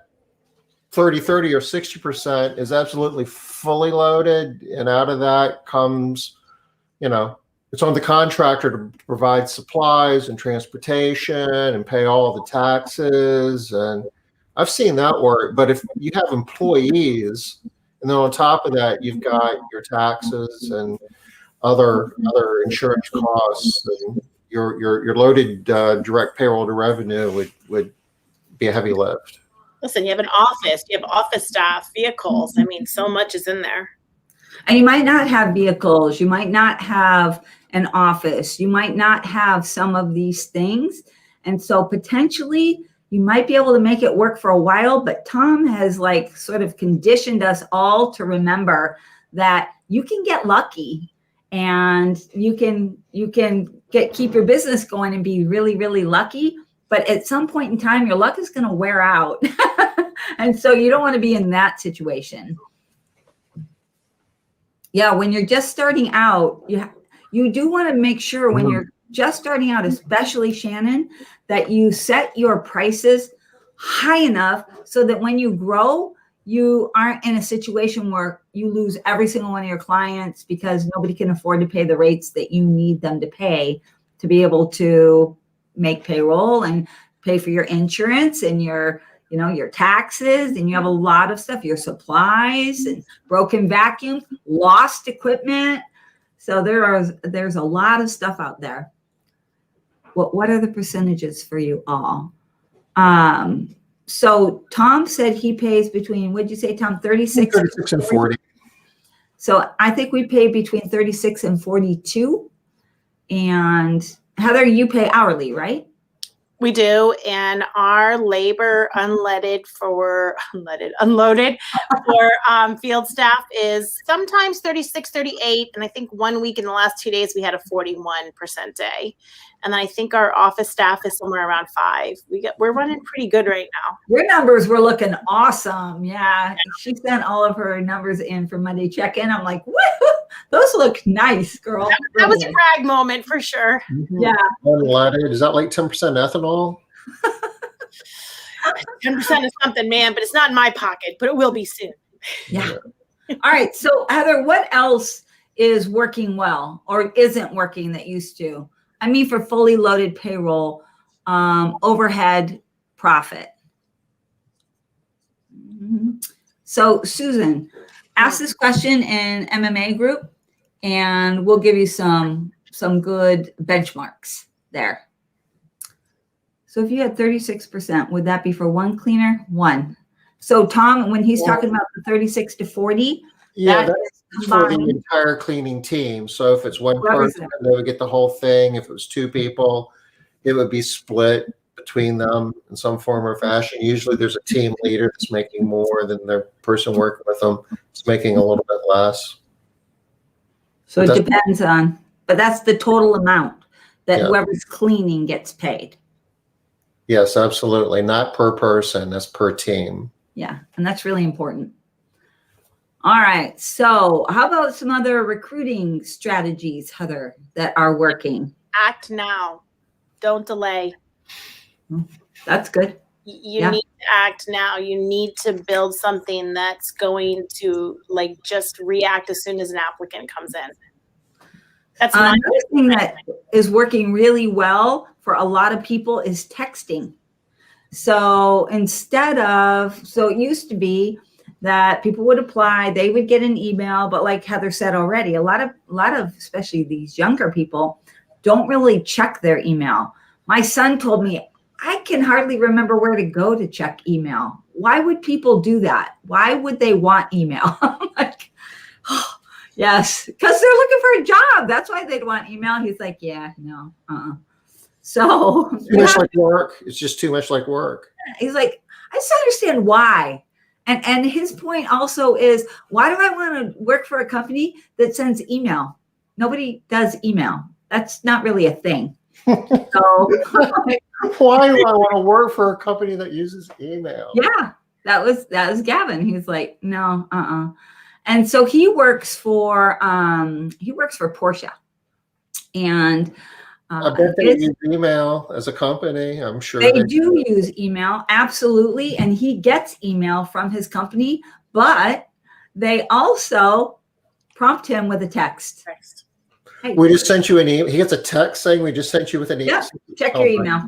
30 or 60% is absolutely fully loaded, and out of that comes, it's on the contractor to provide supplies and transportation and pay all the taxes, and I've seen that work. But if you have employees, and then on top of that, you've got your taxes and other insurance costs, and your loaded direct payroll to revenue would be a heavy lift. Listen, you have an office, you have office staff, vehicles. I mean, so much is in there. And you might not have vehicles. You might not have an office. You might not have some of these things. And so potentially you might be able to make it work for a while, but Tom has sort of conditioned us all to remember that you can get lucky and you can keep your business going and be really, really lucky. But at some point in time, your luck is going to wear out. And so you don't want to be in that situation. Yeah, when you're just starting out, you do want to make sure when you're just starting out, especially Shannon, that you set your prices high enough so that when you grow, you aren't in a situation where you lose every single one of your clients because nobody can afford to pay the rates that you need them to pay to be able to make payroll and pay for your insurance and your taxes, and you have a lot of stuff, your supplies and broken vacuum, lost equipment. So there's a lot of stuff out there. What are the percentages for you all? So Tom said he pays between, what'd you say, Tom? 36 and 40. So I think we pay between 36 and 42. And Heather, you pay hourly, right? We do, and our labor unloaded for field staff is sometimes 36, 38, and I think 1 week in the last 2 days we had a 41% day. And then I think our office staff is somewhere around 5. We're running pretty good right now. Your numbers were looking awesome. Yeah. She sent all of her numbers in for Monday check-in. I'm like, woo, those look nice, girl. That was a brag moment for sure. Yeah. Unleaded. Is that like 10% ethanol? 10% is something, man, but it's not in my pocket, but it will be soon. Yeah. All right. So Heather, what else is working well or isn't working that used to? I mean, for fully loaded payroll, overhead profit. So Susan, ask this question in MMA group and we'll give you some good benchmarks there. So if you had 36%, would that be for one cleaner? One. So Tom, when he's talking about the 36 to 40, yeah, that's for the entire cleaning team. So if it's one person, they would get the whole thing. If it was 2 people, it would be split between them in some form or fashion. Usually there's a team leader that's making more than the person working with them. It's making a little bit less. So it depends on, but that's the total amount. that Yeah. whoever's cleaning gets paid. Yes, absolutely. Not per person, that's per team. Yeah, and that's really important. All right. So how about some other recruiting strategies, Heather, that are working? Act now. Don't delay. That's good. You Yeah. need to act now. You need to build something that's going to like just react as soon as an applicant comes in. That's my Another thing that is working really well for a lot of people is texting. So instead of, so it used to be that people would apply, they would get an email, but like Heather said already, a lot of, especially these younger people, don't really check their email. My son told me, I can hardly remember where to go to check email. Why would people do that? Why would they want email? I'm like, oh, yes, because they're looking for a job. That's why they'd want email. He's like, yeah, no, So Too much like work. It's just too much like work. he's like, I just don't understand why. And his point also is, why do I want to work for a company that sends email? Nobody does email. That's not really a thing. So Why do I want to work for a company that uses email? yeah, that was Gavin. He's like, no, And so he works for Porsche, and I bet they use email as a company. I'm sure they do use email, absolutely, and he gets email from his company, but they also prompt him with a text. Hey, We just sent you an email. He gets a text saying we just sent you with an email. Yeah, check your email.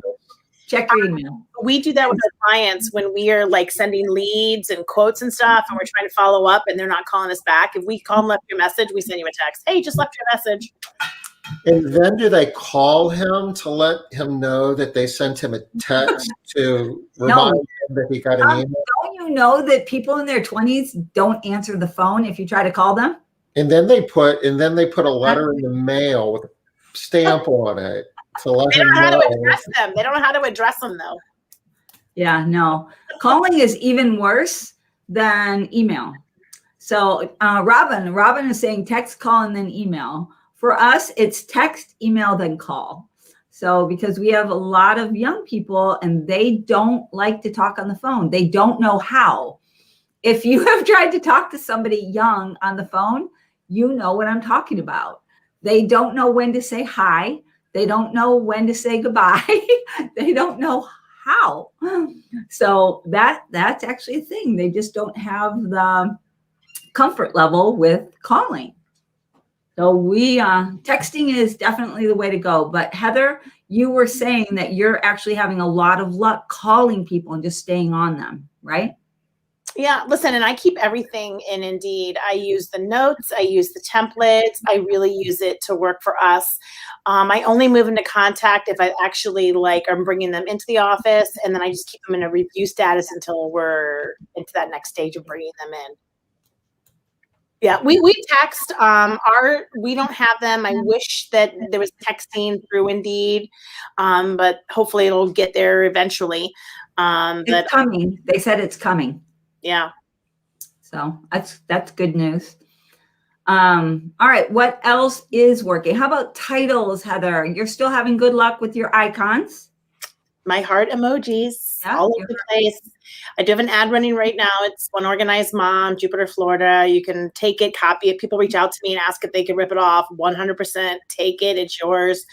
Check your email. We do that with our clients when we are like sending leads and quotes and stuff, and we're trying to follow up and they're not calling us back. If we call and left your message, we send you a text. Hey, just left your message. And then do they call him to let him know that they sent him a text to remind him that he got an email? Don't you know that people in their 20s don't answer the phone if you try to call them? And then they put a letter in the mail with a stamp on it to let They him don't know how know. to address them. They don't know how to address them though. Yeah, no. Calling is even worse than email. So Robin is saying text, call, and then email. For us, it's text, email, then call. So because we have a lot of young people and they don't like to talk on the phone. They don't know how. If you have tried to talk to somebody young on the phone, you know what I'm talking about. They don't know when to say hi. They don't know when to say goodbye. They don't know how. So that's actually a thing. They just don't have the comfort level with calling. So texting is definitely the way to go. But Heather, you were saying that you're actually having a lot of luck calling people and just staying on them, right? Yeah, listen, and I keep everything in Indeed. I use the notes, I use the templates, I really use it to work for us. I only move into contact if I actually I'm bringing them into the office, and then I just keep them in a review status until we're into that next stage of bringing them in. Yeah, we text. We don't have them. I wish that there was texting through Indeed, but hopefully it'll get there eventually. It's coming. They said it's coming. Yeah. So that's good news. All right. What else is working? How about titles, Heather? You're still having good luck with your icons? My heart emojis all over the place. I do have an ad running right now. It's One Organized Mom, Jupiter, Florida. You can take it, copy it. People reach out to me and ask if they can rip it off. 100% take it. It's yours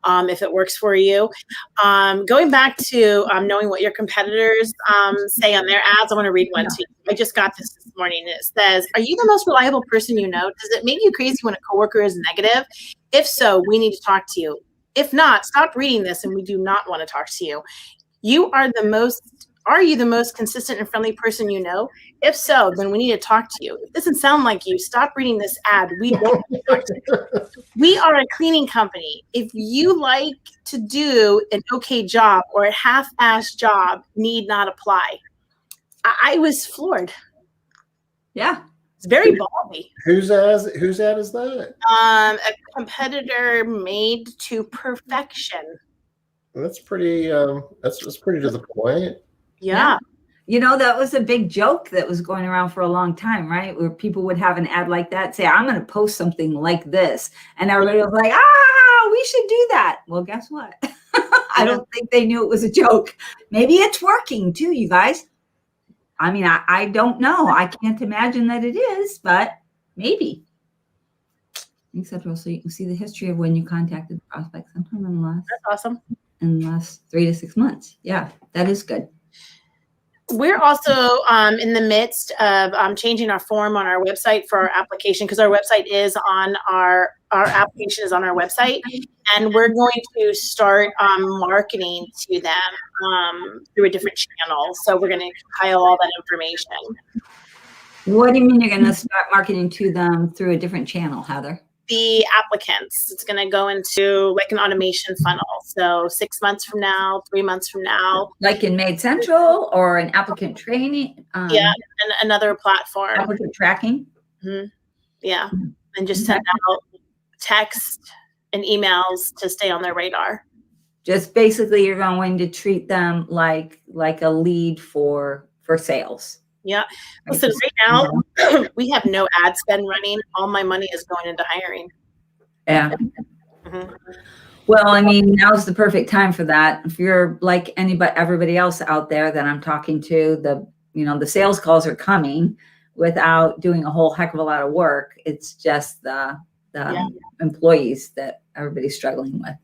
if it works for you. Going back to knowing what your competitors say on their ads, I want to read one to you. I just got this morning. It says, are you the most reliable person you know? Does it make you crazy when a coworker is negative? If so, we need to talk to you. If not, stop reading this and we do not want to talk to you. Are you the most consistent and friendly person you know? If so, then we need to talk to you. If it doesn't sound like you, stop reading this ad. We don't want to talk to you. We are a cleaning company. If you like to do an okay job or a half-assed job, need not apply. I was floored. Yeah. It's very ballsy. Whose ad is that? A competitor made to perfection. That's pretty. That's pretty to the point. Yeah. You know, that was a big joke that was going around for a long time, right? Where people would have an ad like that, say, I'm going to post something like this. And everybody was like, we we should do that. Well, guess what? I don't think they knew it was a joke. Maybe it's working too, you guys. I mean, I don't know. I can't imagine that it is, but maybe. Except also you can see the history of when you contacted the prospect sometime That's awesome. in the last 3 to 6 months. Yeah, that is good. We're also in the midst of changing our form on our website for our application, because our website is on our application is on our website, and we're going to start marketing to them through a different channel. So we're going to compile all that information. What do you mean you're going to start marketing to them through a different channel, Heather? The applicants, it's going to go into like an automation funnel. So 6 months from now, 3 months from now, Like in Made Central or an applicant training? yeah, and another platform. Applicant tracking? Yeah, and just send out text and emails to stay on their radar. Just basically you're going to treat them like a lead for sales. Yeah. Listen, right now, we have no ad spend running. All my money is going into hiring. Yeah. Mhm. Well, I mean, now's the perfect time for that. If you're like everybody else out there that I'm talking to, the sales calls are coming without doing a whole heck of a lot of work. It's just the employees that everybody's struggling with.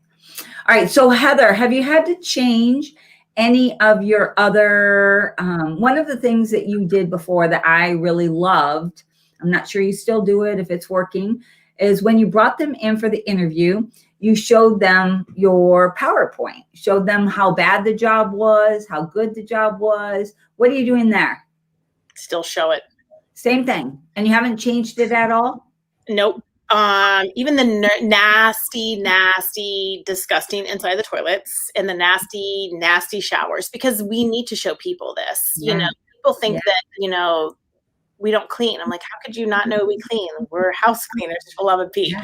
All right. So Heather, have you had to change any of your other, one of the things that you did before that I really loved, I'm not sure you still do it if it's working, is when you brought them in for the interview, you showed them your PowerPoint, showed them how bad the job was, how good the job was. What are you doing there? Still show it. Same thing. And you haven't changed it at all? Nope. Even the nasty, disgusting inside the toilets and the nasty showers, because we need to show people this. Yeah. You know, people think that, we don't clean. I'm like, how could you not know we clean? We're house cleaners, beloved Pete.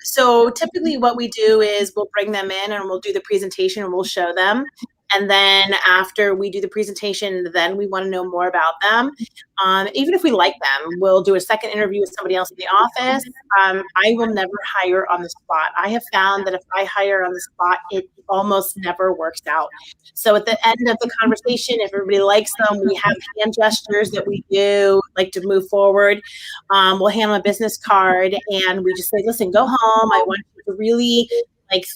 So typically what we do is we'll bring them in and we'll do the presentation and we'll show them. And then after we do the presentation, then we want to know more about them. Even if we like them, we'll do a second interview with somebody else in the office. I will never hire on the spot. I have found that if I hire on the spot, it almost never works out. So at the end of the conversation, if everybody likes them, we have hand gestures that we do, like to move forward. We'll hand them a business card and we just say, listen, go home. I want you to really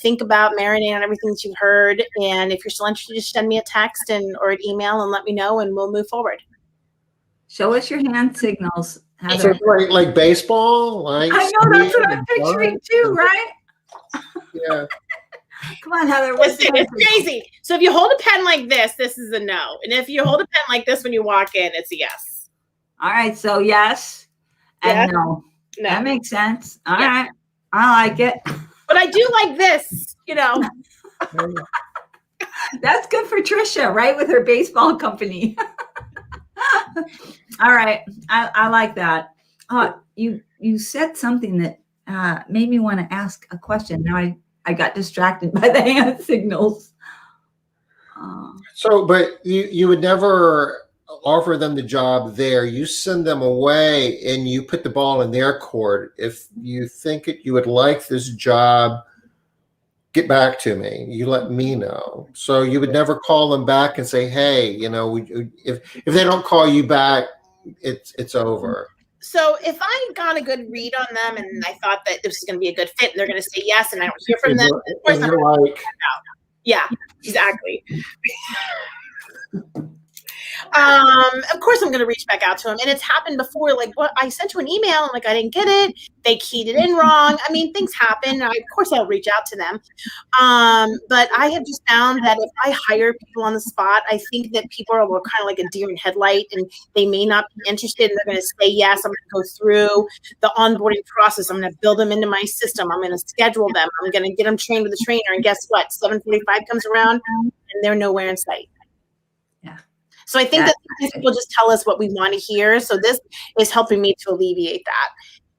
think about marinating on everything that you've heard. And if you're still interested, just send me a text or an email and let me know and we'll move forward. Show us your hand signals, Heather. So like baseball? Like I know, that's what I'm picturing too, right? Yeah. Come on, Heather. Listen, it's crazy. So if you hold a pen like this is a no. And if you hold a pen like this when you walk in, it's a yes. All right. So yes and no. That makes sense. All right. I like it. But I do like this, That's good for Trisha, right? With her baseball company. All right. I like that. You said something that made me want to ask a question. Now I got distracted by the hand signals. So, but you would never offer them the job there. You send them away and you put the ball in their court. If you think you would like this job, get back to me. You let me know. So you would never call them back and say, hey, if they don't call you back, it's over. So if I got a good read on them and I thought that this was going to be a good fit and they're going to say yes and I don't hear from them, of course I'm going to out. Yeah, exactly. Of course I'm going to reach back out to them. And it's happened before. Like, what, I sent you an email and I didn't get it. They keyed it in wrong. I mean, things happen. Of course I'll reach out to them. But I have just found that if I hire people on the spot, I think that people are kind of like a deer in headlight and they may not be interested and they're going to say, yes, I'm going to go through the onboarding process. I'm going to build them into my system. I'm going to schedule them. I'm going to get them trained with a trainer. And guess what? 7:45 comes around and they're nowhere in sight. So I think that these people just tell us what we want to hear. So this is helping me to alleviate that.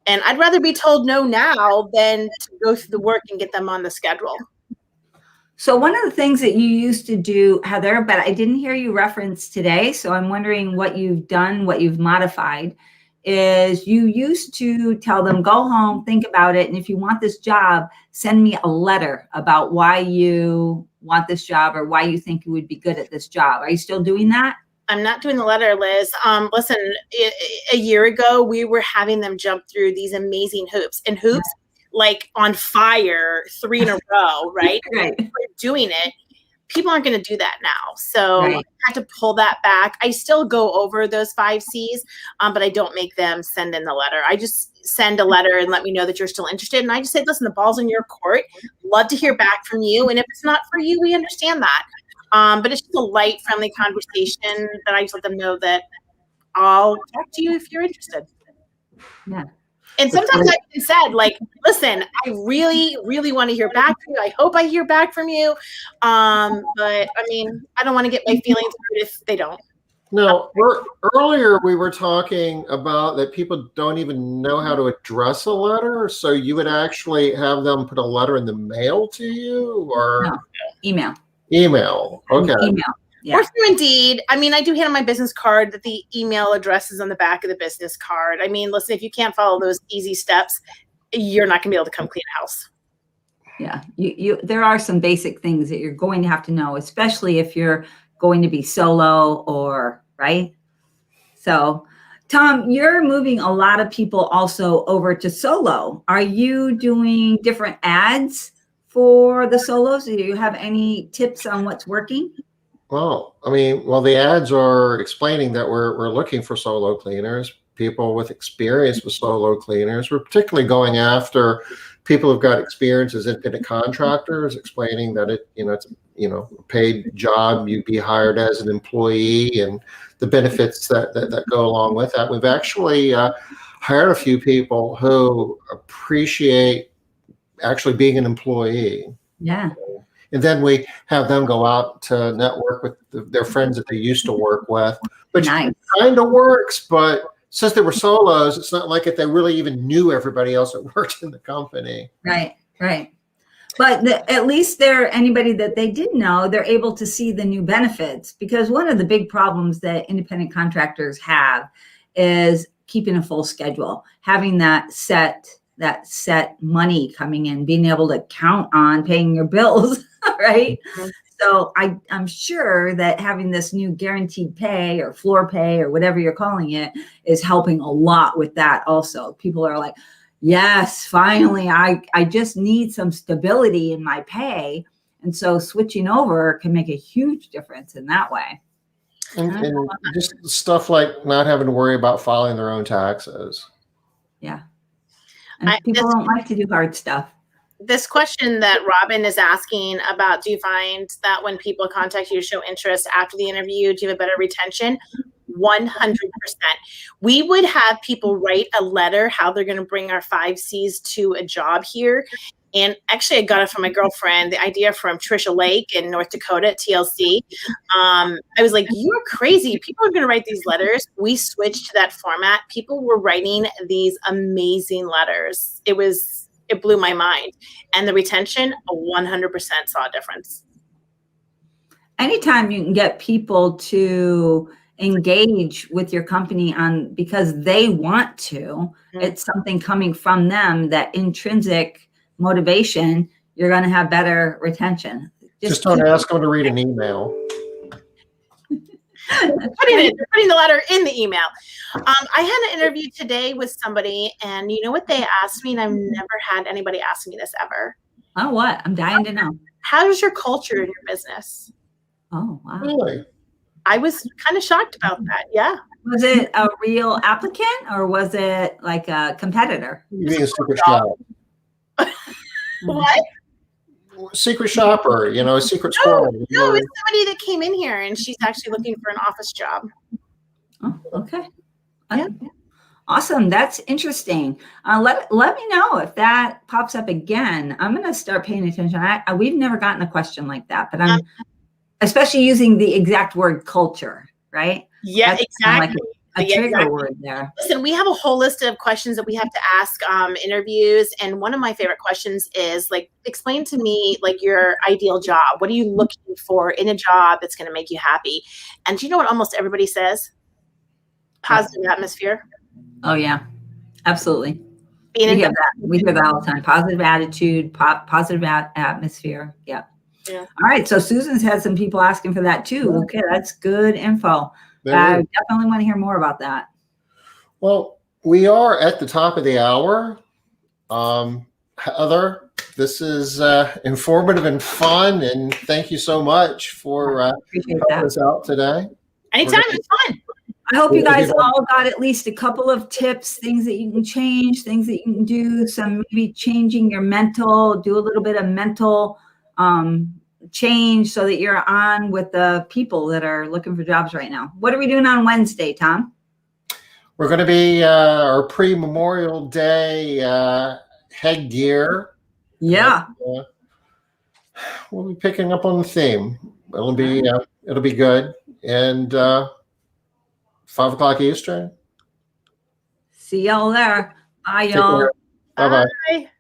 And I'd rather be told no now than to go through the work and get them on the schedule. So one of the things that you used to do, Heather, but I didn't hear you reference today. So I'm wondering what you've done, what you've modified, is you used to tell them, go home, think about it. And if you want this job, send me a letter about why you want this job or why you think you would be good at this job. Are you still doing that? I'm not doing the letter, Liz. Listen, a year ago, we were having them jump through these amazing hoops, and hoops like on fire 3 in a row, right? Right. We're doing it. People aren't going to do that now. So Right. I had to pull that back. I still go over those 5 C's, but I don't make them send in the letter. I just send a letter and let me know that you're still interested. And I just say, listen, the ball's in your court. Love to hear back from you. And if it's not for you, we understand that. But it's just a light, friendly conversation that I just let them know that I'll talk to you if you're interested. Yeah. And sometimes I even said, like, listen, I really, really want to hear back from you. I hope I hear back from you. But I mean, I don't want to get my feelings hurt if they don't. No, earlier we were talking about that people don't even know how to address a letter. So you would actually have them put a letter in the mail to you, or No. Email. email? Okay. Email. Yeah. Or through Indeed. I mean, I do hand on my business card that the email address is on the back of the business card. I mean, listen, if you can't follow those easy steps, you're not going to be able to come clean a house. Yeah. There are some basic things that you're going to have to know, especially if you're going to be solo or right. So, Tom, you're moving a lot of people also over to solo. Are you doing different ads for the solos? Do you have any tips on what's working? Well, I mean, the ads are explaining that we're looking for solo cleaners, people with experience with solo cleaners. We're particularly going after people who've got experience as independent contractors, explaining that it's a paid job. You'd be hired as an employee and the benefits that go along with that. We've actually hired a few people who appreciate actually being an employee. Yeah. And then we have them go out to network with their friends that they used to work with, which Nice. kind of works. But since they were solos, it's not like if they really even knew everybody else that worked in the company. Right. Right. But at least anybody that they did know, they're able to see the new benefits, because one of the big problems that independent contractors have is keeping a full schedule, having that set money coming in, being able to count on paying your bills, right? Mm-hmm. So I'm sure that having this new guaranteed pay or floor pay or whatever you're calling it is helping a lot with that also. People are like, yes, finally, I just need some stability in my pay. And so switching over can make a huge difference in that way. And just stuff like not having to worry about filing their own taxes. Yeah. And people don't like to do hard stuff. This question that Robin is asking about, do you find that when people contact you to show interest after the interview, do you have a better retention? 100%. We would have people write a letter how they're going to bring our 5 C's to a job here. And actually, I got it from my girlfriend, the idea from Trisha Lake in North Dakota at TLC. I was like, you're crazy. People are going to write these letters. We switched to that format. People were writing these amazing letters. It blew my mind. And the retention, 100% saw a difference. Anytime you can get people to engage with your company because they want to, it's something coming from them, that intrinsic motivation, you're going to have better retention. Just don't ask them to read an email. Putting the letter in the email. I had an interview today with somebody, and you know what they asked me, and I've never had anybody ask me this ever. Oh, what? I'm dying to know. How is your culture in your business? Oh, wow. Really? I was kind of shocked about that. Yeah. Was it a real applicant or was it like a competitor? You mean a secret shop? What? Secret shopper, a secret squirrel. No, it's somebody that came in here and she's actually looking for an office job. Oh, okay. Yeah. Awesome. That's interesting. Let me know if that pops up again. I'm going to start paying attention. We've never gotten a question like that, but I'm especially using the exact word culture, right? Yeah, that's exactly. Like a trigger word there. Listen, we have a whole list of questions that we have to ask interviews. And one of my favorite questions is explain to me your ideal job. What are you looking for in a job that's going to make you happy? And do you know what almost everybody says? Positive atmosphere. Oh yeah, absolutely. Being We in hear that. We hear that all the time. Positive attitude, positive atmosphere. Yeah. Yeah. All right. So Susan's had some people asking for that too. Okay, that's good info. There I is. definitely want to hear more about that. Well, we are at the top of the hour. Heather, this is informative and fun, and thank you so much for Appreciate helping that. us out today. anytime. It's fun. I hope you We'll guys give- all got at least a couple of tips, things that you can change, things that you can do, some maybe changing your mental, do a little bit of mental change so that you're on with the people that are looking for jobs right now. What are we doing on Wednesday, Tom? We're going to be our pre-Memorial Day headgear. Yeah. We'll be picking up on the theme. It'll be good. And 5 o'clock Eastern. See y'all there. Bye, Take y'all. care. Bye-bye. Bye.